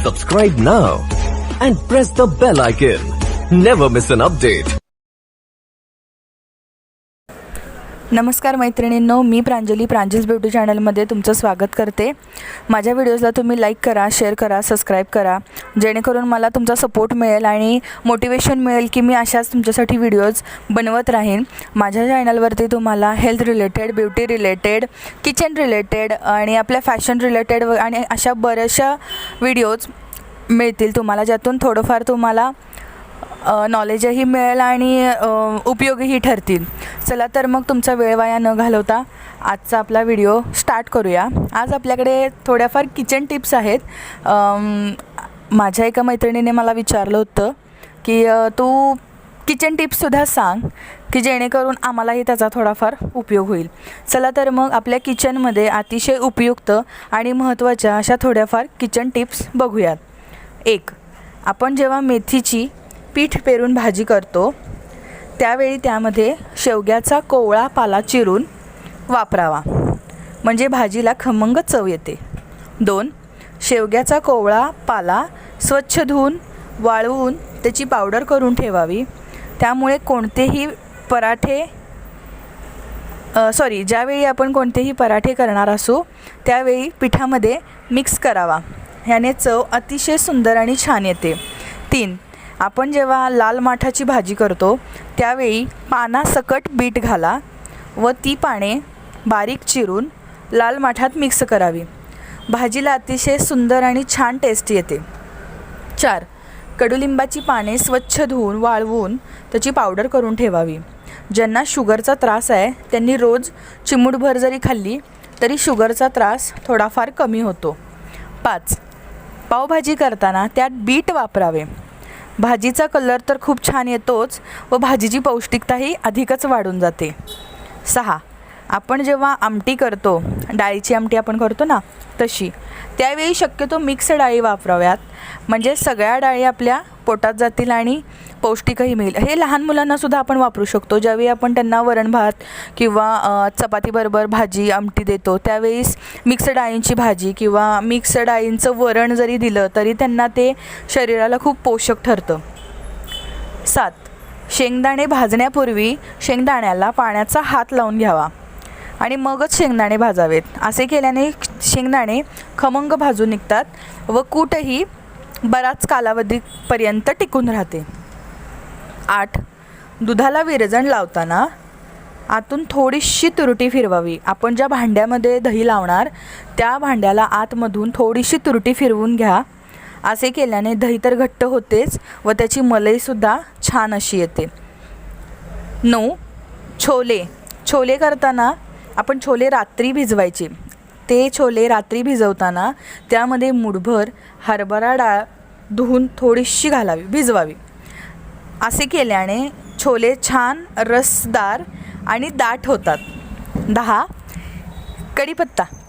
Subscribe now and press the bell icon. Never miss an update. नमस्कार मैत्रिणींनो, मी प्रांजलीज beauty चॅनलमध्ये तुमचं स्वागत करते। माझ्या व्हिडिओजला तुम्ही लाईक करा, शेअर करा, सबस्क्राईब करा, जेणेकरून मला तुमचा सपोर्ट मिळेल आणि मोटिवेशन मिळेल की मी अशाच तुमच्यासाठी व्हिडिओज बनवत राहीन। माझ्या चॅनलवरती तुम्हाला health related, beauty related, kitchen related आणि आपल्या फॅशन रिलेटेड आणि अशा बऱ्याचशा व्हिडिओज मिळतील तुम्हाला, ज्यातून थोडंफार तुम्हाला नॉलेजही मिळेल आणि उपयोगीही ठरतील। चला तर मग तुमचा वेळ वाया न घालवता आजचा आपला व्हिडिओ स्टार्ट करूया। आज आपल्याकडे थोड्याफार किचन टिप्स आहेत। माझ्या एका मैत्रिणीने मला विचारलं होतं की तू किचन टिप्ससुद्धा सांग की जेणेकरून आम्हालाही त्याचा थोडाफार उपयोग होईल। चला तर मग आपल्या किचनमध्ये अतिशय उपयुक्त आणि महत्त्वाच्या अशा थोड्याफार किचन टिप्स बघूयात। 1. आपण जेव्हा मेथीची पीठ पेरून भाजी करतो त्यावेळी त्यामध्ये शेवग्याचा कोवळा पाला चिरून वापरावा, म्हणजे भाजीला खमंग चव येते। 2. शेवग्याचा कोवळा पाला स्वच्छ धुवून वाळवून त्याची पावडर करून ठेवावी, त्यामुळे ज्यावेळी आपण कोणतेही पराठे करणार असू त्यावेळी पिठामध्ये मिक्स करावा, ह्याने चव अतिशय सुंदर आणि छान येते। 3. आपण जेव्हा लाल माठाची भाजी करतो त्यावेळी पानासकट बीट घाला व ती पाने बारीक चिरून लाल माठात मिक्स करावी, भाजीला अतिशय सुंदर आणि छान टेस्ट येते। 4. कडुलिंबाची पाने स्वच्छ धुवून वाळवून त्याची पावडर करून ठेवावी, ज्यांना शुगरचा त्रास आहे त्यांनी रोज चिमूटभर जरी खाल्ली तरी शुगरचा त्रास थोडाफार कमी होतो। 5. पावभाजी करताना त्यात बीट वापरावे, भाजीचा कलर तर खूप छान येतोच व भाजीची पौष्टिकताही अधिकच वाढून जाते। 6. आपण जेव्हा आमटी करतो, डाळीची आमटी आपण करतो ना तशी, त्यावेळी शक्यतो मिक्स डाळी वापराव्यात, म्हणजे सगळ्या डाळी आपल्या पोटात जातील आणि पौष्टिकही मिळेल। हे लहान मुलांनासुद्धा आपण वापरू शकतो। ज्यावेळी आपण त्यांना वरण भात किंवा चपातीबरोबर भाजी आमटी देतो त्यावेळीस मिक्स डाळींची भाजी किंवा मिक्स डाळींचं वरण जरी दिलं तरी त्यांना ते शरीराला खूप पोषक ठरतं। 7. शेंगदाणे भाजण्यापूर्वी शेंगदाण्याला पाण्याचा हात लावून घ्यावा आणि मगच शेंगदाणे भाजावेत, असे केल्याने शेंगदाणे खमंग भाजून निघतात व कूटही बराच कालावधीपर्यंत टिकून राहते। 8. दुधाला विरजण लावताना आतून थोडीशी तुरटी फिरवावी, आपण ज्या भांड्यामध्ये दही लावणार त्या भांड्याला आतमधून थोडीशी तुरटी फिरवून घ्या, असे केल्याने दही तर घट्ट होतेच व त्याची मलईसुद्धा छान अशी येते। 9. छोले करताना आपण छोले रात्री भिजवायचे, ते छोले रात्री भिजवताना त्यामध्ये मुठभर हरभरा डाळ धुवून थोडीशी भिजवावी, असे केल्याने छोले छान रसदार आणि दाट होतात। 10.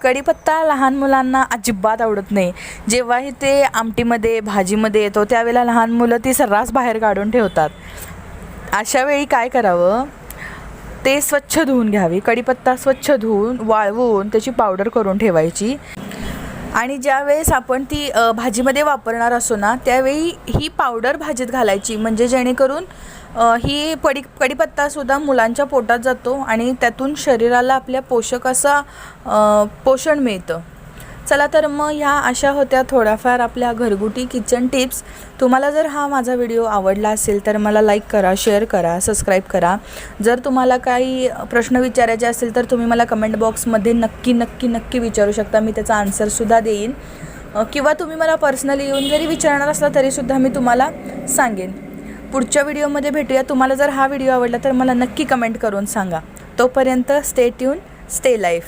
कढीपत्ता लहान मुलांना अजिबात आवडत नाही, जेव्हाही ते आमटीमध्ये भाजीमध्ये येतो त्यावेळेला लहान मुलं ती सर्रास बाहेर काढून ठेवतात। अशा वेळी काय करावं, ते स्वच्छ धुवून घ्यावी, कढीपत्ता स्वच्छ धुवून वाळवून त्याची पावडर करून ठेवायची आणि ज्यावेळेस आपण ती भाजीमध्ये वापरणार असो ना त्यावेळी ही पावडर भाजीत घालायची, म्हणजे जेणेकरून ही कढीपत्तासुद्धा मुलांच्या पोटात जातो आणि त्यातून शरीराला आपल्या पोषक असा पोषण मिळतं। चला तर मग ह्या अशा होत्या थोड्याफार आपल्या घरगुती किचन टिप्स। तुम्हाला जर हा माझा व्हिडिओ आवडला असेल तर मला लाईक करा, शेअर करा, सबस्क्राईब करा। जर तुम्हाला काही प्रश्न विचारायचे असेल तर तुम्ही मला कमेंट बॉक्समध्ये नक्की विचारू शकता, मी त्याचा आन्सरसुद्धा देईन, किंवा तुम्ही मला पर्सनली येऊन जरी विचारणार असला तरीसुद्धा मी तुम्हाला सांगेन। पुढच्या व्हिडिओमध्ये भेटूया। तुम्हाला जर हा व्हिडिओ आवडला तर मला नक्की कमेंट करून सांगा। तोपर्यंत स्टे ट्यून, स्टे लाईफ।